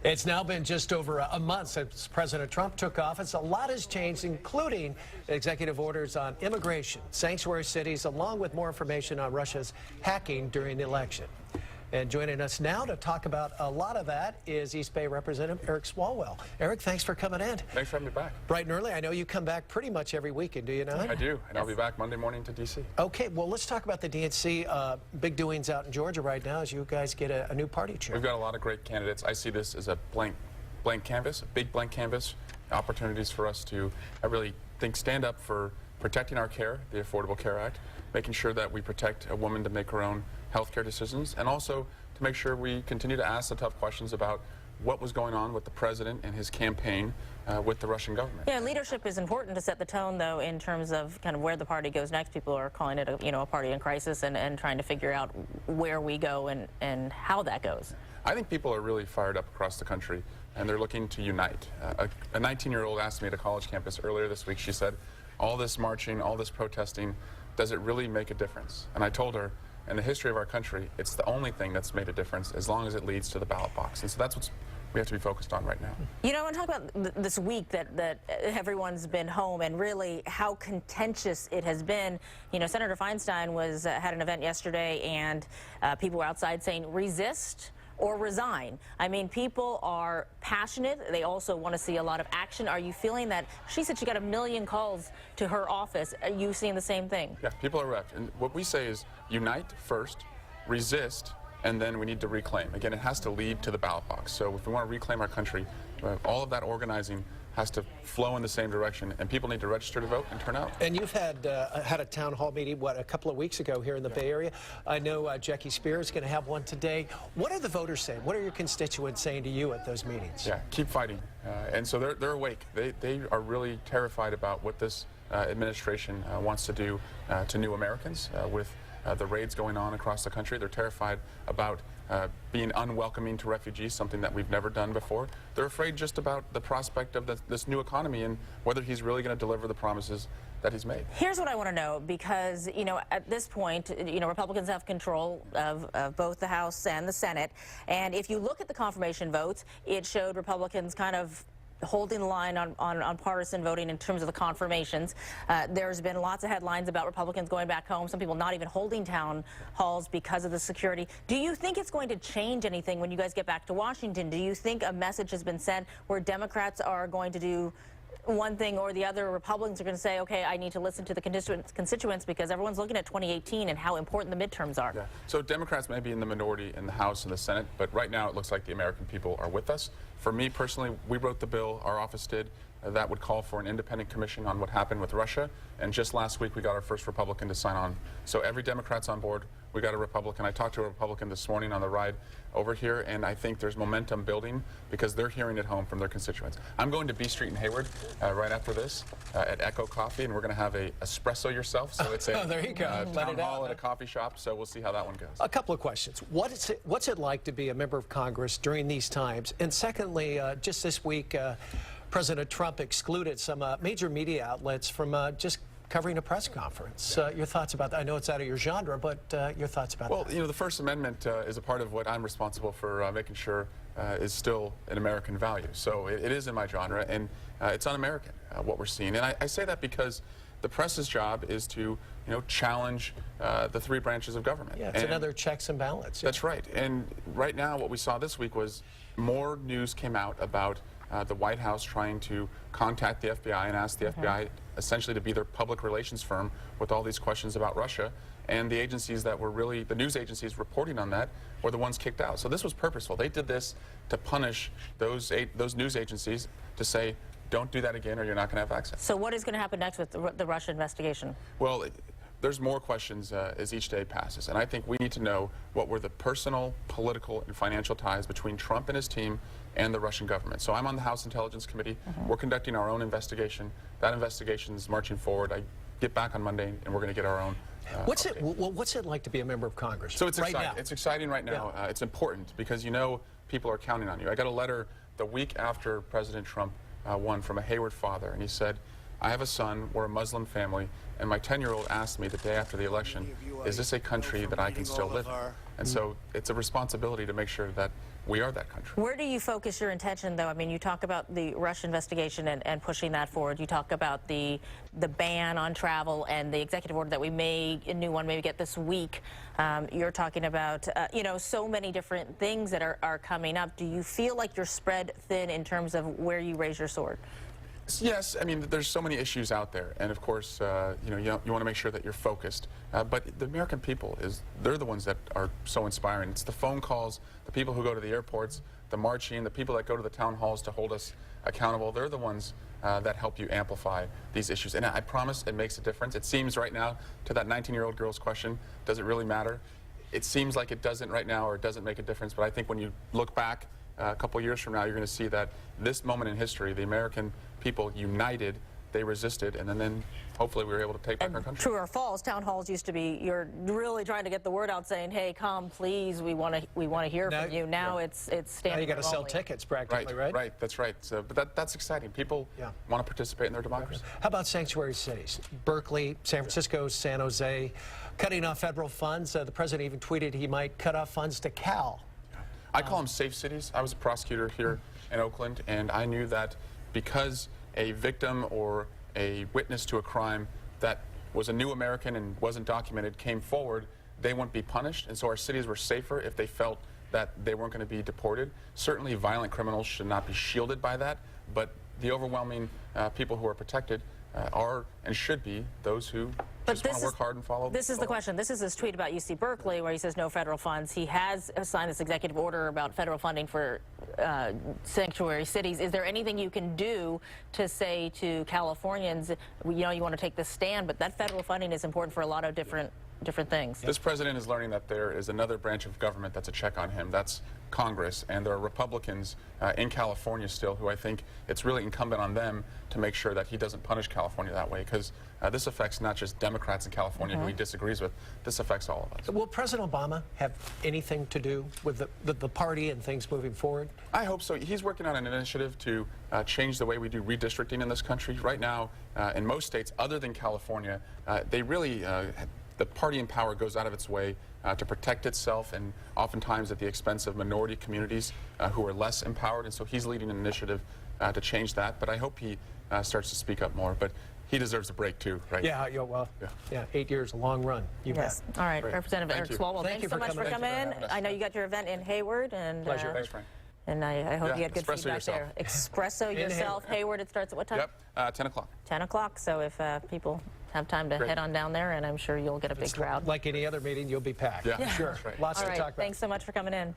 It's now been just over a month since President Trump took office. A lot has changed, including executive orders on immigration, sanctuary cities, along with more information on Russia's hacking during the election. And joining us now to talk about a lot of that is East Bay Representative Eric Swalwell. Eric, thanks for coming in. Thanks for having me back. Bright and early. I know you come back pretty much every weekend, do you not? I do, and I'll be back Monday morning to D.C. Okay, well, let's talk about the DNC. Big doings out in Georgia right now as you guys get a new party chair. We've got a lot of great candidates. I see this as a blank canvas, a big blank canvas, opportunities for us to, I really think, stand up for protecting our care, the Affordable Care Act, making sure that we protect a woman to make her own health care decisions, and also to make sure we continue to ask the tough questions about what was going on with the president and his campaign with the Russian government. Yeah, leadership is important to set the tone, though, in terms of kind of where the party goes next. People are calling it a party in crisis and trying to figure out where we go and how that goes. I think people are really fired up across the country, and they're looking to unite. A 19-year-old asked me at a college campus earlier this week, she said, all this marching, all this protesting, does it really make a difference? And I told her, in the history of our country, it's the only thing that's made a difference as long as it leads to the ballot box. And so that's what we have to be focused on right now. You know, I want to talk about this week that everyone's been home and really how contentious it has been. You know, Senator Feinstein had an event yesterday, and people were outside saying resist or resign. I mean, people are passionate. They also want to see a lot of action. Are you feeling that? She said she got 1 million calls to her office. Are you seeing the same thing? Yeah, people are wrecked. And what we say is unite first, resist, and then we need to reclaim. Again, it has to lead to the ballot box. So if we want to reclaim our country, all of that organizing has to flow in the same direction, and people need to register to vote and turn out. And you've had a town hall meeting, a couple of weeks ago here in the Bay Area. I know Jackie Spears is going to have one today. What are the voters saying? What are your constituents saying to you at those meetings? Yeah, keep fighting. And so they're awake. They are really terrified about what this administration wants to do to new Americans with the raids going on across the country. They're terrified about being unwelcoming to refugees, something that we've never done before. They're afraid just about the prospect of this new economy and whether he's really going to deliver the promises that he's made. Here's what I want to know, because, you know, at this point, you know, Republicans have control of both the House and the Senate. And if you look at the confirmation votes, it showed Republicans kind of holding the line on partisan voting in terms of the confirmations. There's been lots of headlines about Republicans going back home, some people not even holding town halls because of the security. Do you think it's going to change anything when you guys get back to Washington? Do you think a message has been sent where Democrats are going to do one thing or the other? Republicans are going to say, okay, I need to listen to the constituents because everyone's looking at 2018 and how important the midterms are. Yeah. So Democrats may be in the minority in the House and the Senate, but right now it looks like the American people are with us. For me personally, we wrote the bill, our office did, that would call for an independent commission on what happened with Russia. And just last week we got our first Republican to sign on. So every Democrat's on board. We got a Republican. I talked to a Republican this morning on the ride over here, and I think there's momentum building because they're hearing it home from their constituents. I'm going to B Street in Hayward right after this at Echo Coffee, and we're going to have a espresso yourself. So it's a there you go. Town hall at a coffee shop, so we'll see how that one goes. A couple of questions. What's it like to be a member of Congress during these times? And secondly, just this week, President Trump excluded some major media outlets from just covering a press conference. Your thoughts about that? I know it's out of your genre, but your thoughts about that? Well, you know, the First Amendment is a part of what I'm responsible for making sure is still an American value. So it is in my genre, and it's un-American, what we're seeing. And I say that because the press's job is to, you know, challenge the three branches of government. Yeah, it's another checks and balance. Yeah. That's right. And right now, what we saw this week was more news came out about the White House trying to contact the FBI and ask the FBI essentially to be their public relations firm with all these questions about Russia. And the agencies that were really, the news agencies reporting on that, were the ones kicked out. So this was purposeful. They did this to punish those news agencies, to say, don't do that again or you're not going to have access. So what is going to happen next with the Russia investigation? Well, there's more questions as each day passes, and I think we need to know what were the personal, political, and financial ties between Trump and his team and the Russian government. So I'm on the House Intelligence Committee. We're conducting our own investigation. That investigation is marching forward. I get back on Monday, and we're going to get our own. What's it like to be a member of Congress? So it's right exciting. It's exciting right now. Yeah. It's important because you know people are counting on you. I got a letter the week after President Trump won from a Hayward father, and he said, I have a son, we're a Muslim family, and my 10-year-old asked me the day after the election, is this a country that I can still live in? And so it's a responsibility to make sure that we are that country. Where do you focus your attention, though? I mean, you talk about the Russia investigation and pushing that forward. You talk about the ban on travel and the executive order that we a new one maybe get this week. You're talking about, you know, so many different things that are coming up. Do you feel like you're spread thin in terms of where you raise your sword? Yes, I mean, there's so many issues out there, and of course, you know, you want to make sure that you're focused. But the American people, they're the ones that are so inspiring. It's the phone calls, the people who go to the airports, the marching, the people that go to the town halls to hold us accountable. They're the ones that help you amplify these issues. And I promise it makes a difference. It seems right now, to that 19-year-old girl's question, does it really matter? It seems like it doesn't right now, or it doesn't make a difference, but I think when you look back a couple years from now, you're going to see that this moment in history, the American people united, they resisted, and then hopefully we were able to take back our country. True or false, town halls used to be, you're really trying to get the word out saying, hey, come, please, we want to hear from you. Now it's standing. Now you got to sell tickets practically, right? Right, that's right. So, but that's exciting. People want to participate in their democracy. How about sanctuary cities? Berkeley, San Francisco, San Jose, cutting off federal funds. The president even tweeted he might cut off funds to Cal. I call them safe cities. I was a prosecutor here in Oakland, and I knew that because a victim or a witness to a crime that was a new American and wasn't documented came forward, they wouldn't be punished. And so our cities were safer if they felt that they weren't going to be deported. Certainly violent criminals should not be shielded by that, but the overwhelming people who are protected are and should be those who just want to work hard and follow. This is the question. This is his tweet about UC Berkeley where he says no federal funds. He has signed this executive order about federal funding for sanctuary cities. Is there anything you can do to say to Californians, you know, you want to take this stand, but that federal funding is important for a lot of different things? This president is learning that there is another branch of government that's a check on him. That's Congress, and there are Republicans in California still who I think it's really incumbent on them to make sure that he doesn't punish California that way, because this affects not just Democrats in California who he disagrees with. This affects all of us. Will President Obama have anything to do with the party and things moving forward? I hope so. He's working on an initiative to change the way we do redistricting in this country. Right now, in most states other than California, they really the party in power goes out of its way to protect itself, and oftentimes at the expense of minority communities who are less empowered. And so he's leading an initiative to change that. But I hope he starts to speak up more. But he deserves a break too, right? Yeah, well, 8 years, a long run. You yes. bet. All right, Great. Representative Eric Swalwell, thanks so much for coming in. I know you got your event in Hayward, and Pleasure. Thanks, Frank. And I hope you had good espresso feedback yourself. there. Espresso yourself, Hayward. It starts at what time? Yep, 10 o'clock. 10 o'clock. So if people have time to head on down there, and I'm sure you'll get a big crowd. Like any other meeting, you'll be packed. Yeah, sure. that's right. Lots All to right, talk about. thanks so much for coming in.